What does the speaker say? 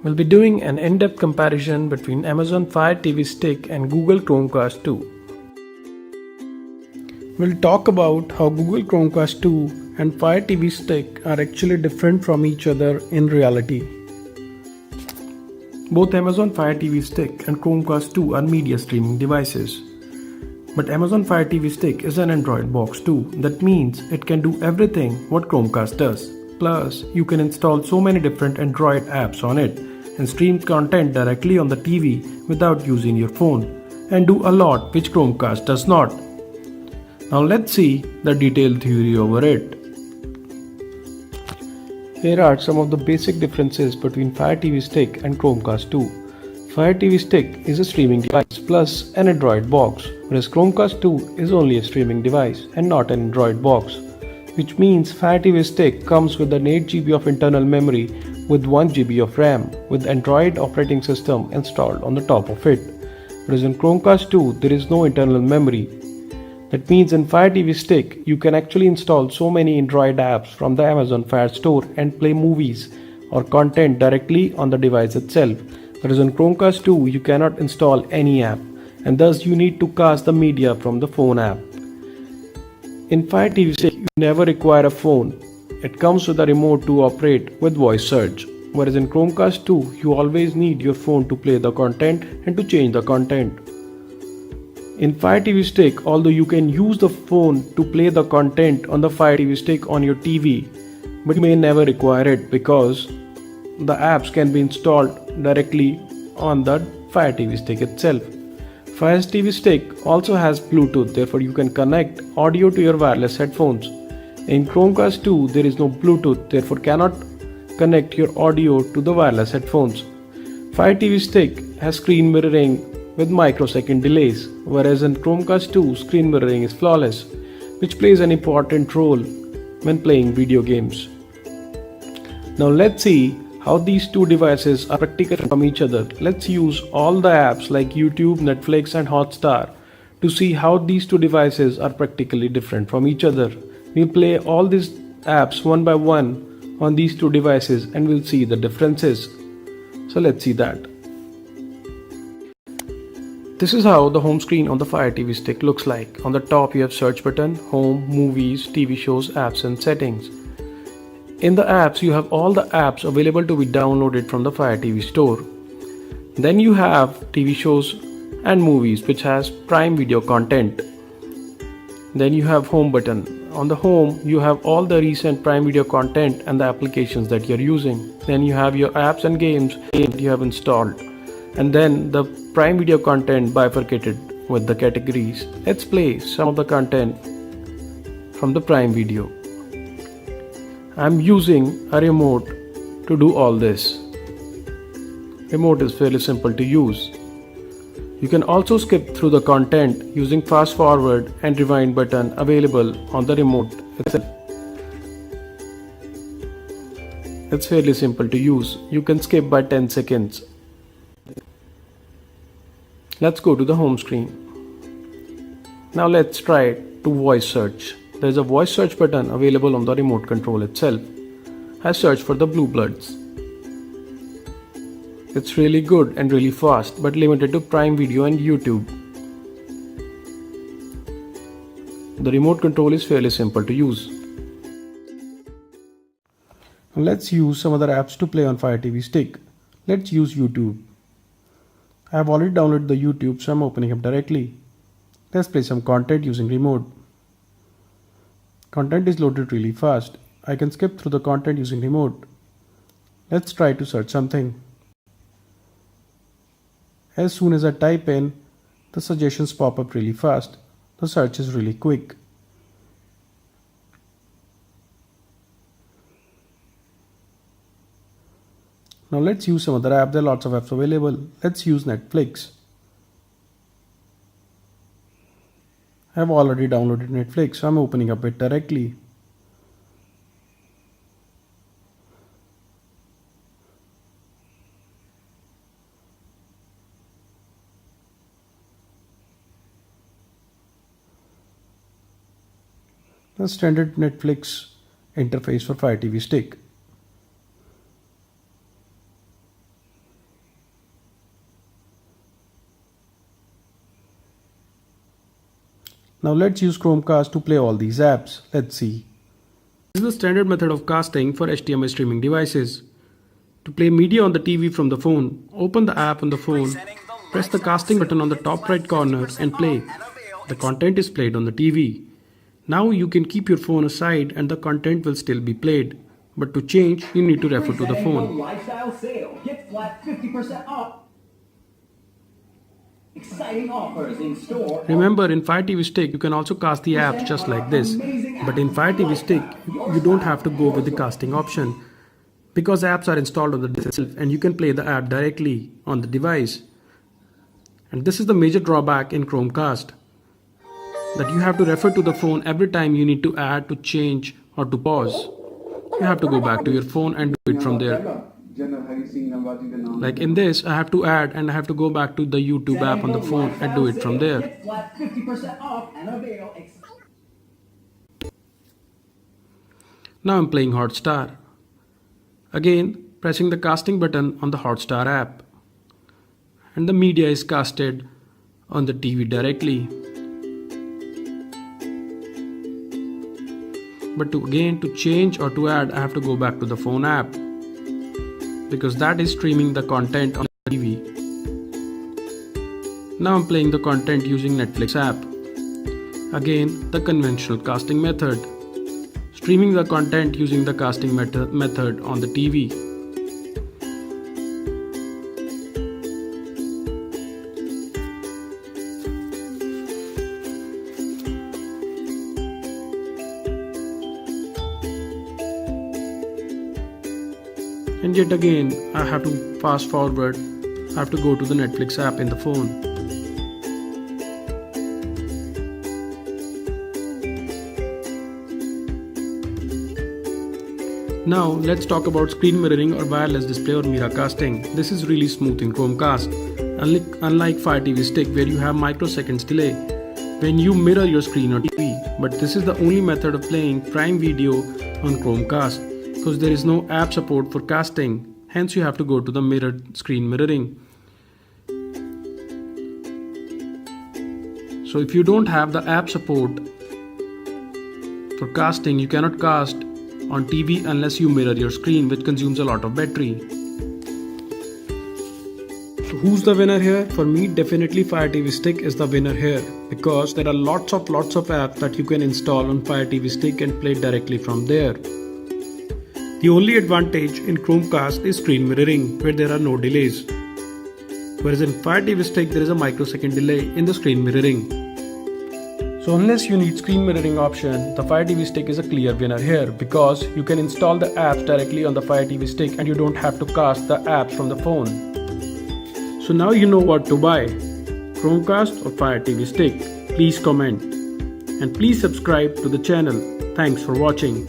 We'll be doing an in-depth comparison between Amazon Fire TV Stick and Google Chromecast 2. We'll talk about how Google Chromecast 2 and Fire TV Stick are actually different from each other in reality. Both Amazon Fire TV Stick and Chromecast 2 are media streaming devices. But Amazon Fire TV Stick is an Android box too. That means it can do everything what Chromecast does. Plus, you can install so many different Android apps on it and stream content directly on the TV without using your phone, and do a lot which Chromecast does not. Now let's see the detailed theory over it. Here are some of the basic differences between Fire TV Stick and Chromecast 2. Fire TV Stick is a streaming device plus an Android box, whereas Chromecast 2 is only a streaming device and not an Android box, which means Fire TV Stick comes with an 8 GB of internal memory with 1 GB of RAM with Android operating system installed on the top of it, whereas in Chromecast 2 there is no internal memory. That means in Fire TV Stick you can actually install so many Android apps from the Amazon Fire Store and play movies or content directly on the device itself, whereas in Chromecast 2 you cannot install any app and thus you need to cast the media from the phone app. In Fire TV Stick you never require a phone. It comes with a remote to operate with voice search, whereas in Chromecast 2 you always need your phone to play the content and to change the content. In Fire TV Stick, although you can use the phone to play the content on the Fire TV Stick on your TV, but you may never require it because the apps can be installed directly on the Fire TV Stick itself. Fire TV Stick also has Bluetooth, therefore you can connect audio to your wireless headphones. In Chromecast 2 there is no Bluetooth, therefore cannot connect your audio to the wireless headphones. Fire TV Stick has screen mirroring with microsecond delays, whereas in Chromecast 2 screen mirroring is flawless, which plays an important role when playing video games. Now let's see how these two devices are practical from each other. Let's use all the apps like YouTube, Netflix and Hotstar to see how these two devices are practically different from each other. We'll play all these apps one by one on these two devices and we'll see the differences. So let's see that. This is how the home screen on the Fire TV Stick looks like. On the top you have search button, home, movies, TV shows, apps and settings. In the apps you have all the apps available to be downloaded from the Fire TV store. Then you have TV shows and movies which has Prime Video content. Then you have home button. On the home you have all the recent Prime Video content and the applications that you're using. Then you have your apps and games you have installed. And then the Prime Video content bifurcated with the categories. Let's play some of the content from the Prime Video. I'm using a remote to do all this. Remote is fairly simple to use. You can also skip through the content using fast forward and rewind button available on the remote itself. It's fairly simple to use. You can skip by 10 seconds. Let's go to the home screen. Now let's try to voice search. There is a voice search button available on the remote control itself. I search for the Blue Bloods. It's really good and really fast, but limited to Prime Video and YouTube. The remote control is fairly simple to use. Let's use some other apps to play on Fire TV Stick. Let's use YouTube. I have already downloaded the YouTube, so I'm opening up directly. Let's play some content using remote. Content is loaded really fast. I can skip through the content using remote. Let's try to search something. As soon as I type in, the suggestions pop up really fast. The search is really quick. Now let's use some other app. There are lots of apps available. Let's use Netflix. I have already downloaded Netflix, so I'm opening up it directly. The standard Netflix interface for Fire TV Stick. Now let's use Chromecast to play all these apps. Let's see. This is the standard method of casting for HDMI streaming devices. To play media on the TV from the phone, open the app on the phone, press the casting button on the top right corner and play. The content is played on the TV. Now you can keep your phone aside and the content will still be played. But to change, you need to refer to the phone. Lifestyle sale. Get flat 50% off. Exciting offers in store. Remember, in Fire TV Stick, you can also cast the apps just like this. But in Fire TV Stick, you don't have to go with the casting option because apps are installed on the device itself and you can play the app directly on the device. And this is the major drawback in Chromecast, that you have to refer to the phone every time you need to add, to change or to pause. You have to go back to your phone and do it from there. Like in this, I have to add and I have to go back to the YouTube app on the phone and do it from there. Now I'm playing Hotstar. Again, pressing the casting button on the Hotstar app. And the media is casted on the TV directly. But to change or to add, I have to go back to the phone app, because that is streaming the content on the TV. Now I'm playing the content using Netflix app. Again, the conventional casting method. Streaming the content using the casting method on the TV. And yet again, I have to fast forward. I have to go to the Netflix app in the phone. Now let's talk about screen mirroring or wireless display or mirror casting. This is really smooth in Chromecast. Unlike Fire TV Stick where you have microseconds delay when you mirror your screen or TV. But this is the only method of playing Prime Video on Chromecast, because there is no app support for casting, hence you have to go to the mirrored screen mirroring. So if you don't have the app support for casting, you cannot cast on TV unless you mirror your screen, which consumes a lot of battery. So who's the winner here? For me, definitely Fire TV Stick is the winner here, because there are lots of apps that you can install on Fire TV Stick and play directly from there. The only advantage in Chromecast is screen mirroring, where there are no delays. Whereas in Fire TV Stick, there is a microsecond delay in the screen mirroring. So unless you need screen mirroring option, the Fire TV Stick is a clear winner here, because you can install the apps directly on the Fire TV Stick and you don't have to cast the apps from the phone. So now you know what to buy, Chromecast or Fire TV Stick. Please comment and please subscribe to the channel. Thanks for watching.